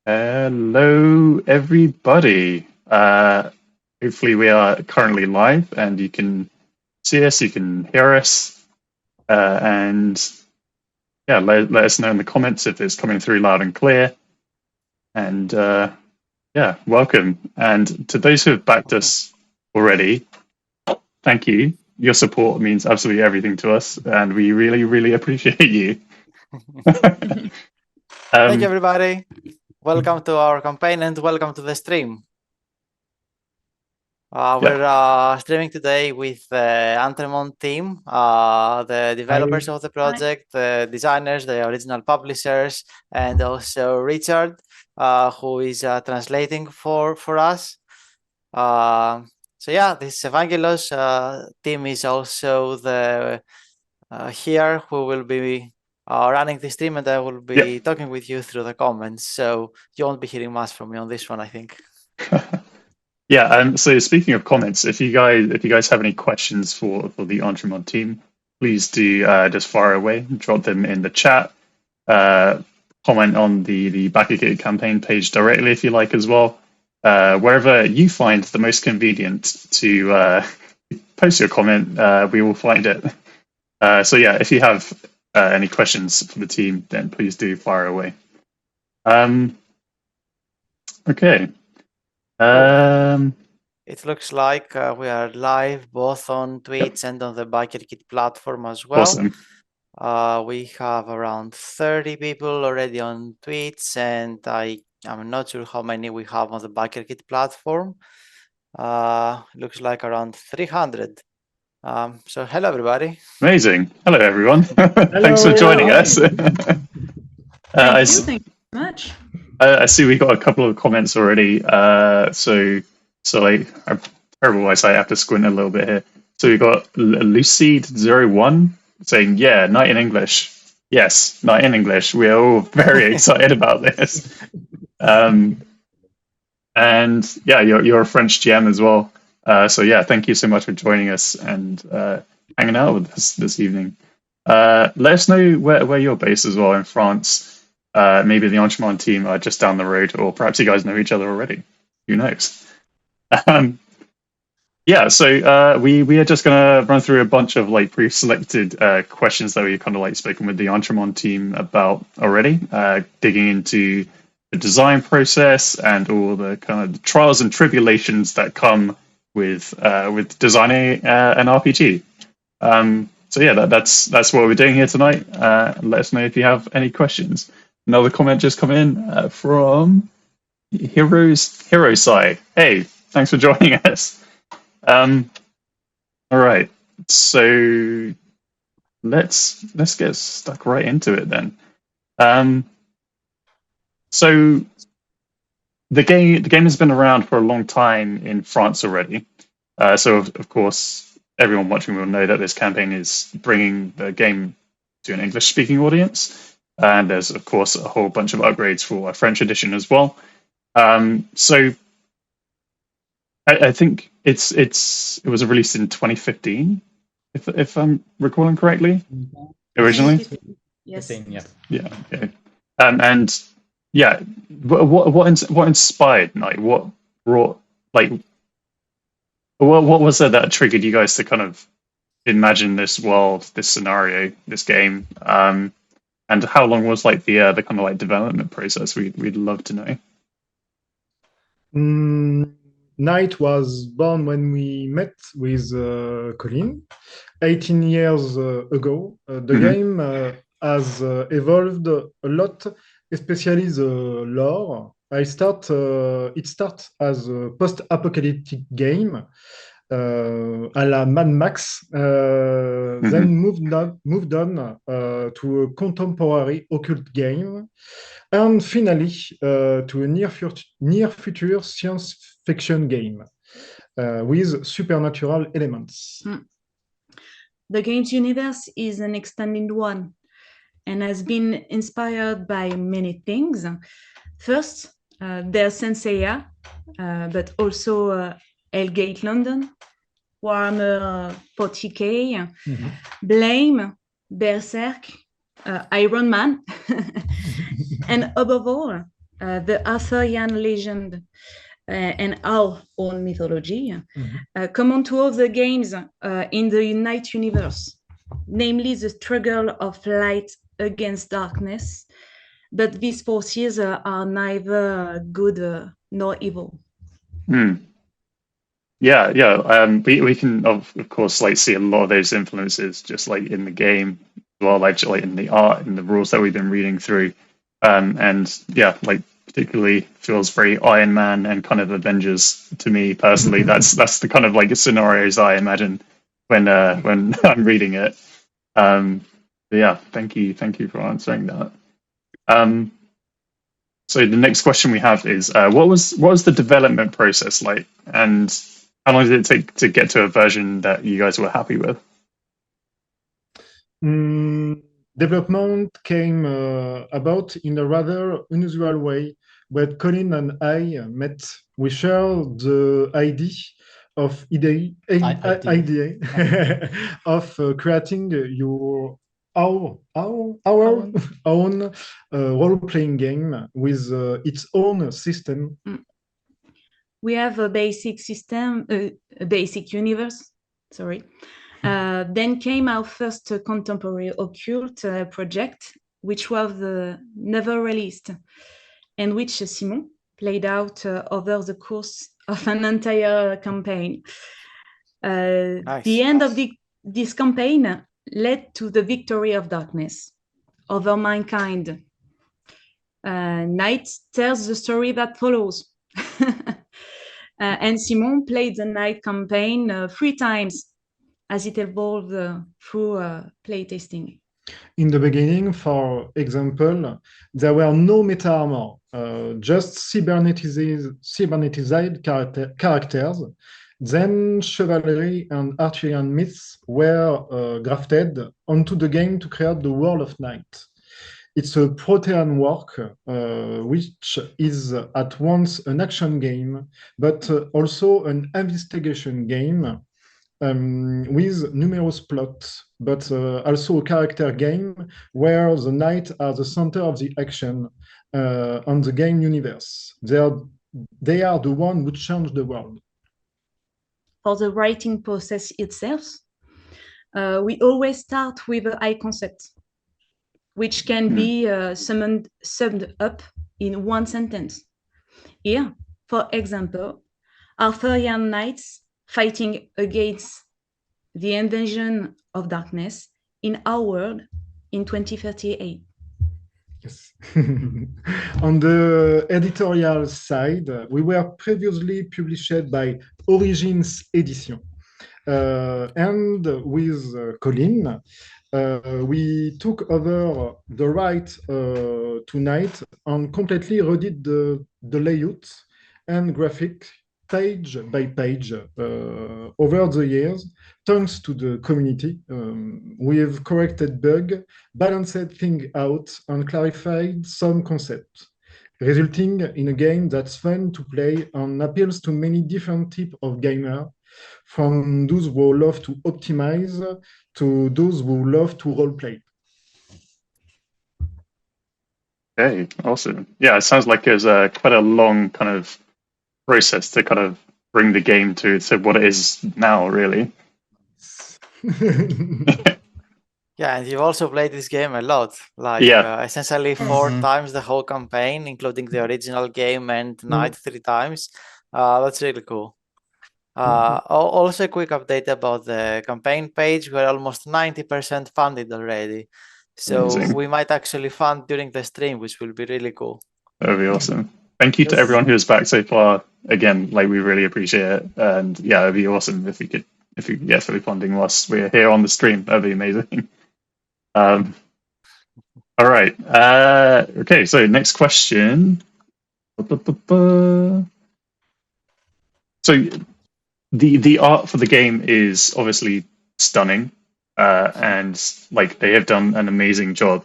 Hello, everybody. Hopefully, we are currently live and you can see us, you can hear us, and yeah, let us know in the comments if it's coming through loud and clear. And yeah, welcome. And to those who have backed us already, thank you. Your support means absolutely everything to us, and we really, really appreciate you. Thank you, everybody. Welcome to our campaign and welcome to the stream. We're streaming today with the Antre Monde team, the developers of the project, the designers, the original publishers, and also Richard, who is translating for us. So yeah, this Evangelos team is also the here who will be running the stream, and I will be talking with you through the comments. So you won't be hearing much from me on this one, I think. Yeah, so speaking of comments, if you guys have any questions for the Antre Monde team, please do just fire away, drop them in the chat, comment on the Backerkit campaign page directly if you like as well. Wherever you find the most convenient to post your comment, we will find it. So yeah, if you have any questions for the team, then please do fire away. Okay. It looks like we are live both on Twitch and on the Backerkit platform as well. Awesome. We have around 30 people already on Twitch, and I'm not sure how many we have on the Backerkit platform. Looks like around 300. So hello, everybody. Amazing. Hello, everyone. Hello. Thanks for joining us. Thank you very much. I see we got a couple of comments already. So like, I'm terrible eyesight. I have to squint a little bit here. So we got Lucid01 saying, yeah, night in English. Yes, night in English. We are all very excited about this. And yeah, you're a French GM as well. So yeah, thank you so much for joining us and hanging out with us this evening. Let us know where you're based as well in France. Maybe the Antre Monde team are just down the road, or perhaps you guys know each other already. Who knows? Yeah, so we are just going to run through a bunch of like pre-selected questions that we kind of like spoken with the Antre Monde team about already, digging into the design process and all the kind of trials and tribulations that come with designing an RPG. So yeah, that's what we're doing here tonight. Let us know if you have any questions. Another comment just come in from Hero Side. Hey, thanks for joining us. All right, so let's get stuck right into it then. So the game has been around for a long time in France already. So of course, everyone watching will know that this campaign is bringing the game to an English-speaking audience. And there's, of course, a whole bunch of upgrades for a French edition as well. So I think it was released in 2015, if I'm recalling correctly, originally. Yes. Yeah. Okay. And yeah, what inspired Night? What brought like what was it that triggered you guys to kind of imagine this world, this scenario, this game? And how long was like the kind of like development process? We'd love to know. Night was born when we met with Colin 18 years ago. The game has evolved a lot, especially the lore. It starts as a post-apocalyptic game, a la Mad Max, then moved on to a contemporary occult game, and finally to a near future science fiction game with supernatural elements. The game's universe is an extended one and has been inspired by many things. First, there's Senseiya, but also Hellgate London, Warhammer 40k, Blame, Berserk, Iron Man, and above all, the Arthurian legend and our own mythology, common to all the games in the Unite universe, namely the struggle of light against darkness. But these forces are neither good nor evil. Yeah, yeah. We can of course like see a lot of those influences just like in the game, as well, like in the art and the rules that we've been reading through. And yeah, like particularly feels very Iron Man and kind of Avengers to me personally. That's the kind of like scenarios I imagine when I'm reading it. But yeah, thank you for answering that. So the next question we have is, what was the development process like, and how long did it take to get to a version that you guys were happy with? Development came about in a rather unusual way. When Colin and I met, we shared the idea of creating our own role-playing game with its own system. We have a basic system, a basic universe. Sorry. Then came our first contemporary occult project, which was never released, and which Simon played out over the course of an entire campaign. Nice. The end of this campaign led to the victory of darkness over mankind. Night tells the story that follows. And Simon played the Night campaign 3 times as it evolved through playtesting. In the beginning, for example, there were no meta armor, just cybernetized characters. Then chivalry and Arthurian myths were grafted onto the game to create the world of Night. It's a Protean work, which is at once an action game, but also an investigation game with numerous plots, but also a character game where the knights are the center of the action on the game universe. They are the one who change the world. For the writing process itself, we always start with a high concept, which can be summed up in one sentence. Here, for example, Arthurian knights fighting against the invasion of darkness in our world in 2038. Yes. On the editorial side, we were previously published by Origins Editions. And with Colin, we took over the right tonight and completely redid the layout and graphic page by page over the years. Thanks to the community, we have corrected bug, balanced things out, and clarified some concepts, resulting in a game that's fun to play and appeals to many different types of gamers, from those who love to optimize to those who love to roleplay. Okay, awesome. Yeah, it sounds like it was quite a long kind of process to kind of bring the game to what it is now, really. Yeah, and you've also played this game a lot, like essentially 4 times the whole campaign, including the original game and Night 3 times. That's really cool. Also a quick update about the campaign page. We're almost 90% funded already. So Amazing. we might actually fund during the stream, which will be really cool. That would be awesome. Thank you to everyone who's back so far. Again, like we really appreciate it. And yeah, it'd be awesome if we could get fully funding whilst we're here on the stream. That'd be amazing. All right. Okay, so next question. So the art for the game is obviously stunning, and like they have done an amazing job.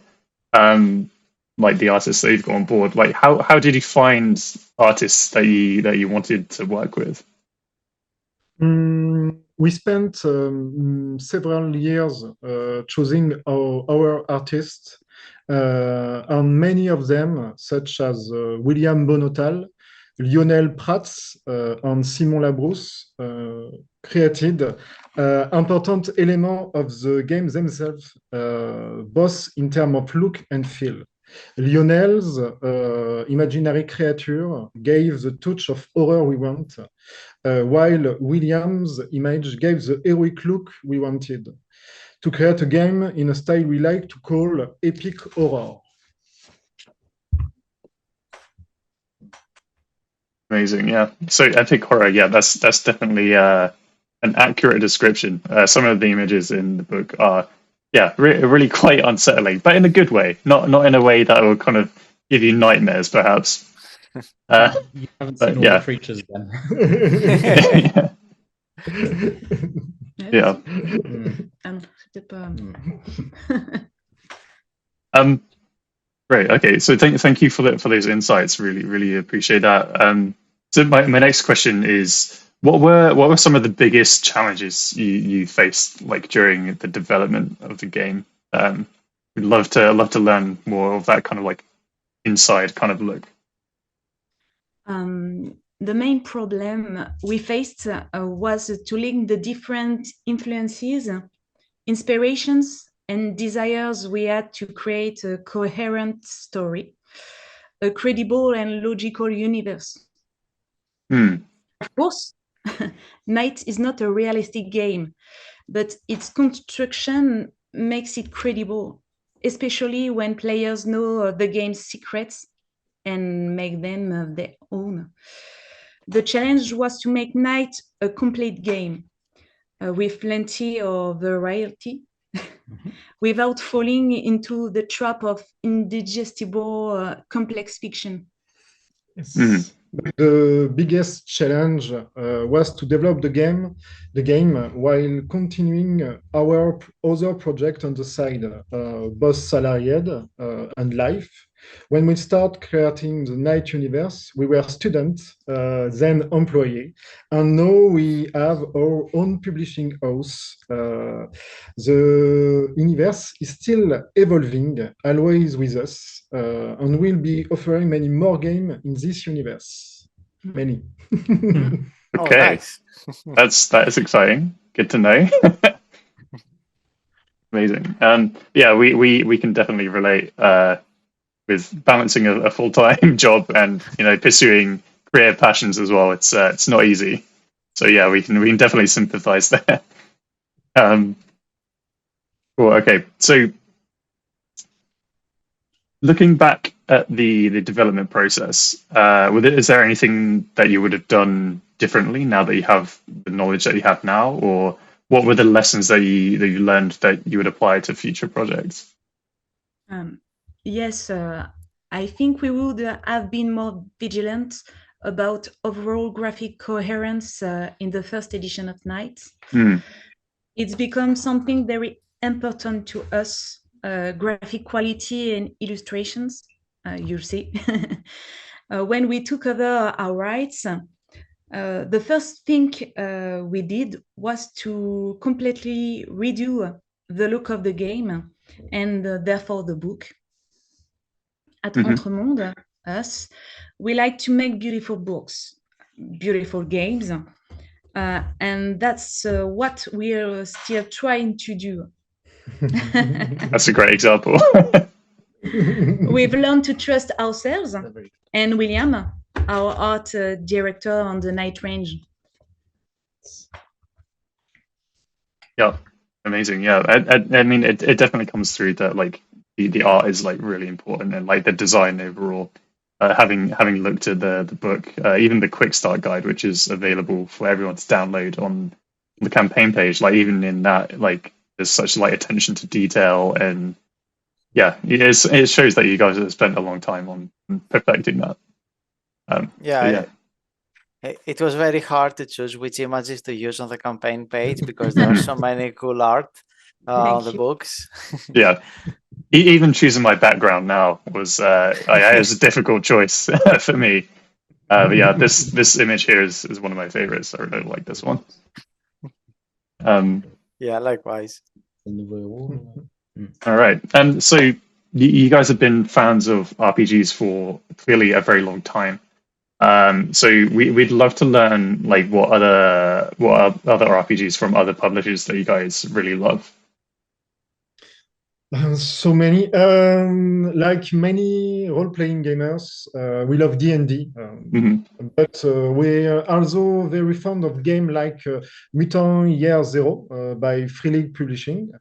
Like the artists that you've got on board, like how did you find artists that you wanted to work with? We spent several years choosing our artists and many of them, such as William Bonotal, Lionel Prats, and Simon Labrousse, created important elements of the game themselves, both in terms of look and feel. Lionel's imaginary creature gave the touch of horror we want, while William's image gave the heroic look we wanted, to create a game in a style we like to call epic horror. Amazing, yeah. So epic horror, yeah, that's definitely an accurate description. Some of the images in the book are, yeah, really quite unsettling, but in a good way, not in a way that will kind of give you nightmares, perhaps. You haven't seen all the creatures then. Yeah. Great. Okay. So thank you for those insights. Really appreciate that. So my next question is, what were some of the biggest challenges you faced like during the development of the game? We'd love to learn more of that kind of like inside kind of look. The main problem we faced was to link the different influences, inspirations, and desires we had to create a coherent story, a credible and logical universe. Of course, Night is not a realistic game, but its construction makes it credible, especially when players know the game's secrets and make them their own. The challenge was to make Night a complete game with plenty of variety, without falling into the trap of indigestible, complex fiction. Yes. The biggest challenge was to develop the game while continuing our other project on the side, both salaried and life. When we start creating the Night universe, we were students, then employee, and now we have our own publishing house. The universe is still evolving, always with us, and we'll be offering many more games in this universe. Many. Okay, nice. that is exciting. Good to know. Amazing. Yeah, we can definitely relate with balancing a full-time job and pursuing creative passions as well. It's not easy. So yeah, we can definitely sympathize there. Cool. Okay, so looking back at the development process, is there anything that you would have done differently now that you have the knowledge that you have now, or what were the lessons that you learned that you would apply to future projects? Yes, I think we would have been more vigilant about overall graphic coherence in the first edition of Night. It's become something very important to us, graphic quality and illustrations, you see. When we took over our rights, the first thing we did was to completely redo the look of the game and therefore the book. At Antre Monde, we like to make beautiful books, beautiful games, and that's what we're still trying to do. That's a great example. We've learned to trust ourselves and William, our art director on the Night range. Yeah, amazing. Yeah, I mean, it definitely comes through that like the art is like really important, and like the design overall. Having looked at the book, even the quick start guide, which is available for everyone to download on the campaign page, like even in that, like there's such like attention to detail, and yeah, it shows that you guys have spent a long time on perfecting that. It was very hard to choose which images to use on the campaign page because there are so many cool art on the books. Yeah. Even choosing my background now was a difficult choice for me. But yeah, this image here is one of my favorites. I really like this one. Yeah, likewise. All right. So you guys have been fans of RPGs for clearly a very long time. So we'd love to learn like what other RPGs from other publishers that you guys really love. So many, like many role-playing gamers, we love D&D, but we are also very fond of game like Mutant Year Zero by Free League Publishing,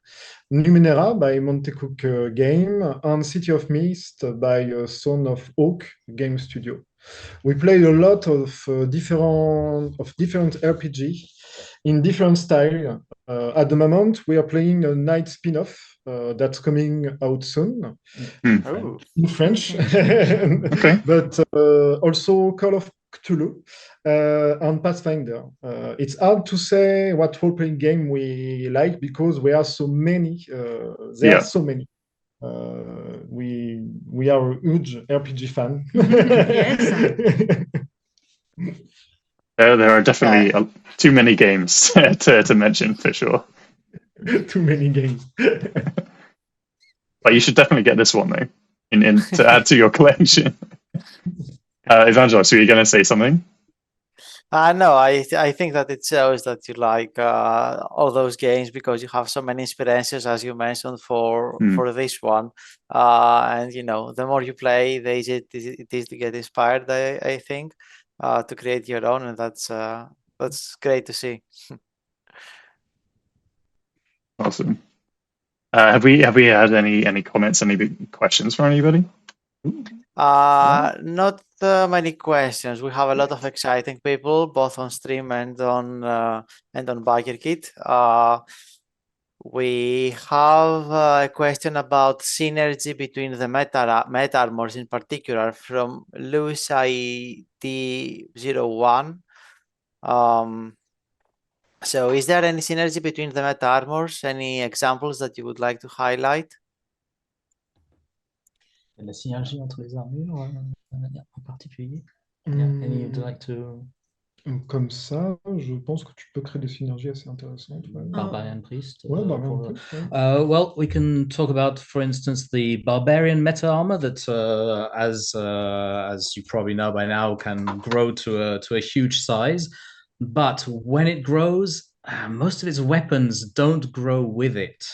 Numenera by Montecook Game, and City of Mist by Son of Oak Game Studio. We played a lot of different RPG in different style. At the moment, we are playing a night spin-off that's coming out soon in French, but also Call of Cthulhu and Pathfinder. It's hard to say what role-playing game we like because we are so many. There are so many. We are a huge RPG fan. Yes. There are definitely too many games to mention for sure. Too many games. But you should definitely get this one though, in to add to your collection. Evangelos, were you going to say something? No, I think that it shows that you like all those games because you have so many experiences, as you mentioned, for this one. And the more you play, the easier it is to get inspired. I think to create your own, and that's great to see. Awesome. Have we had any comments, any big questions from anybody? Not many questions. We have a lot of exciting people, both on stream and on Backerkit. We have a question about synergy between the meta armors, in particular, from Louis ID01. So, is there any synergy between the meta armors? Any examples that you would like to highlight? La synergie entre les armures en particulier. Any you'd like to... Comme ça, je pense que tu peux créer des synergies assez intéressantes. Barbarian Priest. Barbarian Priest. Well, we can talk about, for instance, the Barbarian meta armor that, as you probably know by now, can grow to a huge size. But when it grows, most of its weapons don't grow with it.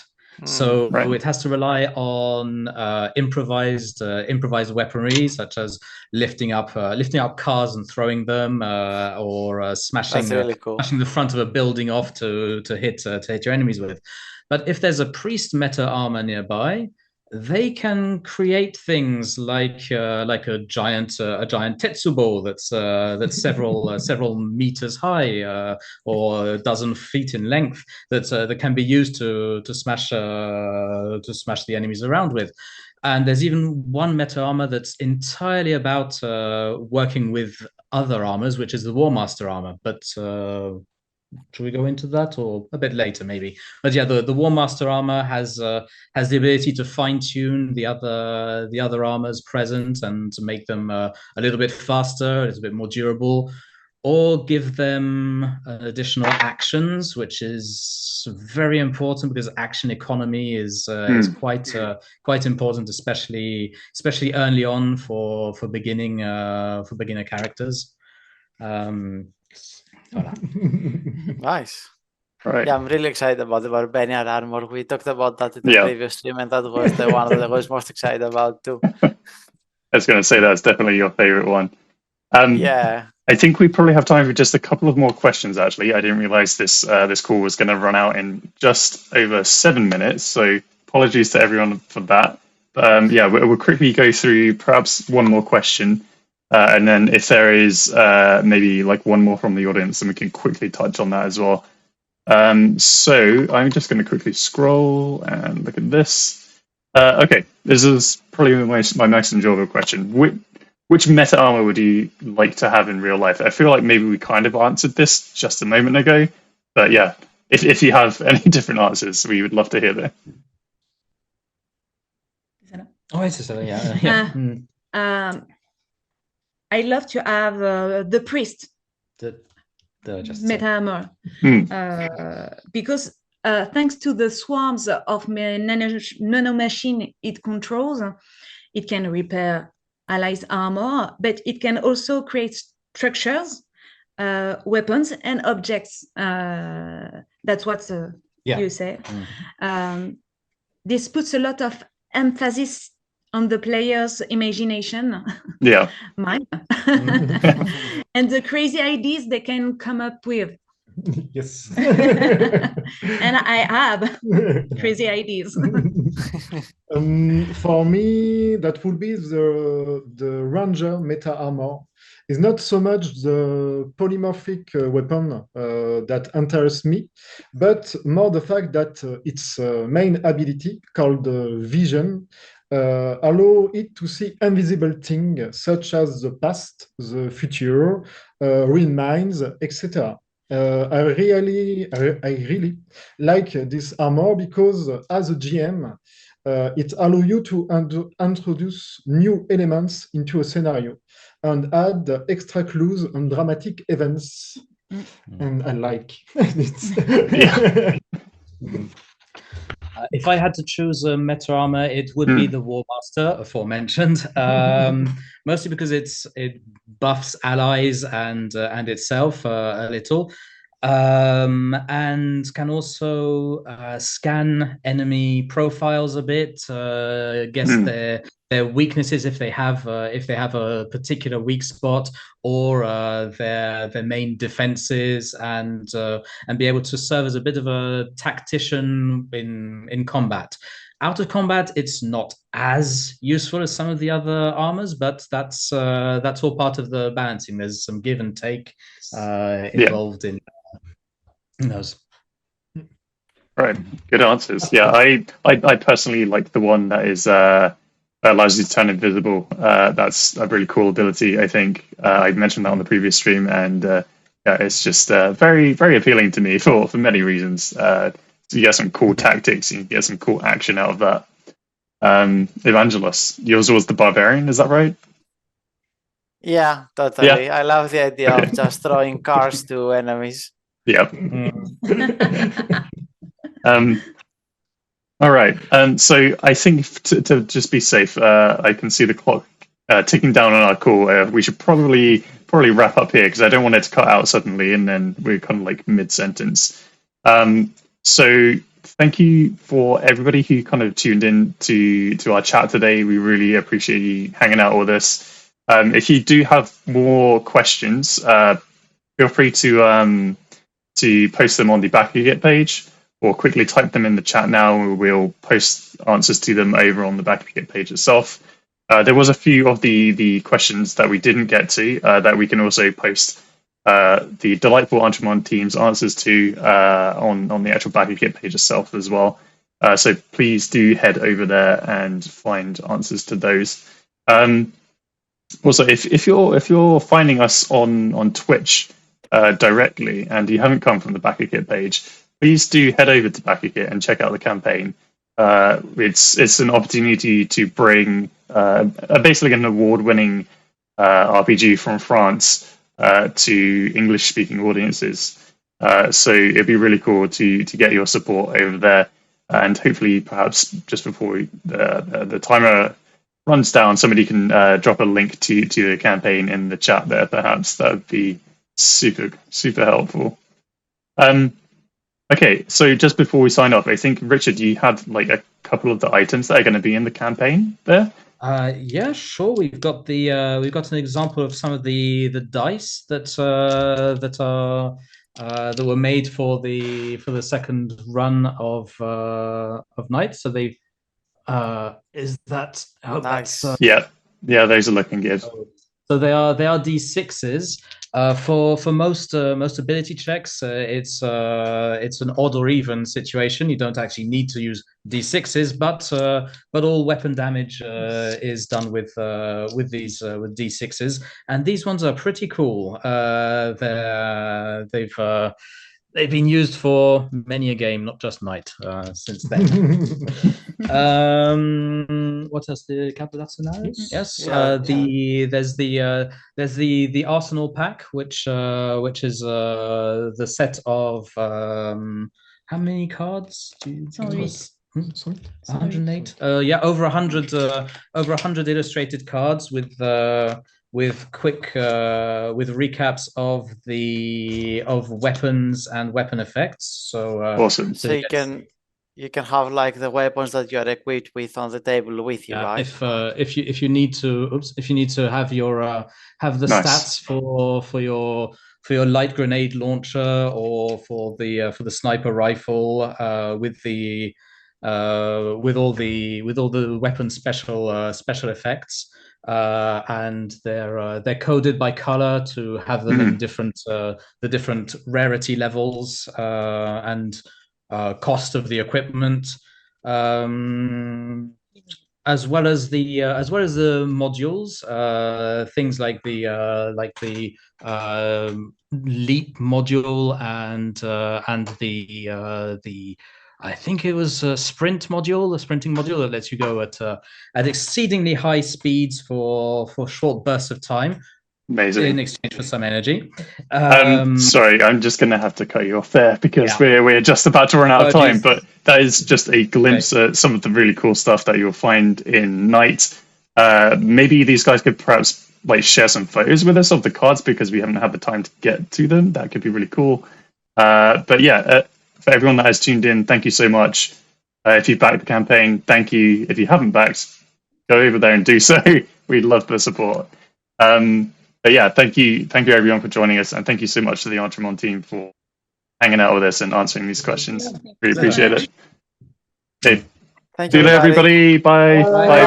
So it has to rely on improvised weaponry, such as lifting up cars and throwing them, or smashing the front of a building off to hit your enemies with. But if there's a priest meta armor nearby, they can create things like a giant tetsubo that's several meters high, or a dozen feet in length, that can be used to smash the enemies around with. And there's even one meta armor that's entirely about working with other armors, which is the War Master armor. But should we go into that, or a bit later maybe? But yeah, the War Master armor has the ability to fine-tune the other armors present and to make them a little bit faster, a little bit more durable, or give them additional actions, which is very important because action economy is quite important, especially early on for beginner characters. Nice. Right. Yeah, I'm really excited about the Barbarian armor. We talked about that in the previous stream, and that was the one that I was most excited about too. I was going to say that's definitely your favorite one. Yeah. I think we probably have time for just a couple of more questions, actually. I didn't realize this call was going to run out in just over 7 minutes, so apologies to everyone for that. But we'll quickly go through perhaps one more question. And then if there is maybe like one more from the audience, then we can quickly touch on that as well. So I'm just going to quickly scroll and look at this. Okay, this is probably my most enjoyable question. Which meta armor would you like to have in real life? I feel like maybe we kind of answered this just a moment ago. But yeah, if you have any different answers, we would love to hear them. Oh, it's yeah. I love to have the priest just meta armor because thanks to the swarms of nanomachine it controls, it can repair allies' armor, but it can also create structures, weapons, and objects. That's what you say. This puts a lot of emphasis on the player's imagination, mine, and the crazy ideas they can come up with. Yes. And I have crazy ideas. For me, that would be the Ranger meta armor. It's not so much the polymorphic weapon that interests me, but more the fact that its main ability, called Vision, allow it to see invisible things such as the past, the future, ruin mines, etc. I really like this armor because as a GM, it allows you to introduce new elements into a scenario and add extra clues and dramatic events. And I like it. If I had to choose a meta armor, it would be the War Master, aforementioned. Mostly because it buffs allies and itself a little, and can also scan enemy profiles a bit, guess their weaknesses if they have a particular weak spot, or their main defenses, and be able to serve as a bit of a tactician in combat. Out of combat, it's not as useful as some of the other armors, but that's all part of the balancing. There's some give and take involved in those. Right, good answers. Yeah, I personally like the one that is allows you to turn invisible. That's a really cool ability. I think I mentioned that on the previous stream, and it's just very, very appealing to me for many reasons. So you get some cool tactics, you get some cool action out of that. Evangelos, yours was the Barbarian, is that right? Yeah, totally. Yeah. I love the idea of just throwing cars to enemies. Yep. All right. So I think to just be safe, I can see the clock ticking down on our call. We should probably wrap up here because I don't want it to cut out suddenly and then we're kind of like mid-sentence. So thank you for everybody who kind of tuned in to our chat today. We really appreciate you hanging out with us. If you do have more questions, feel free to post them on the Backerkit page, or quickly type them in the chat now, and we'll post answers to them over on the Backerkit page itself. There was a few of the questions that we didn't get to that we can also post the delightful Antre Monde team's answers to on the actual Backerkit page itself as well. So please do head over there and find answers to those. Also, if you're finding us on Twitch directly and you haven't come from the Backerkit page, please do head over to Backerkit and check out the campaign. It's an opportunity to bring basically an award-winning RPG from France to English-speaking audiences. So it'd be really cool to get your support over there, and hopefully, perhaps just before the timer runs down, somebody can drop a link to the campaign in the chat there. Perhaps that would be super helpful. Okay, so just before we sign off, I think Richard, you had like a couple of the items that are going to be in the campaign there. Yeah, sure. We've got an example of some of the dice that were made for the second run of Night. So they is that nice? Yeah, those are looking good. So they are D6s. For most ability checks, it's an odd or even situation. You don't actually need to use D6s, but all weapon damage is done with D6s, and these ones are pretty cool. They've been used for many a game, not just Night, since then. What else? The Capitulationaries? Yes. There's the Arsenal pack, which is the set of how many cards? Sorry? 108. Yeah, over 100. Over 100 illustrated cards with quick with recaps of weapons and weapon effects. So awesome. So you can have like the weapons that you are equipped with on the table with you, right? If you need to have your have the stats for your light grenade launcher or for the sniper rifle with all the weapon special effects, and they're coded by color to have them in the different rarity levels and cost of the equipment, as well as the modules, things like the leap module and the I think it was a sprint module, the sprinting module that lets you go at exceedingly high speeds for short bursts of time. Amazing. In exchange for some energy. Sorry, I'm just going to have to cut you off there because we're just about to run out of time. But that is just a glimpse at some of the really cool stuff that you'll find in Night. Maybe these guys could perhaps like share some photos with us of the cards because we haven't had the time to get to them. That could be really cool. But yeah, for everyone that has tuned in, thank you so much. If you backed the campaign, thank you. If you haven't backed, go over there and do so. We'd love the support. But yeah, thank you everyone for joining us, and thank you so much to the Antre Monde team for hanging out with us and answering these questions. Really appreciate it. Okay. Thank you, everybody. Bye. Bye. Bye.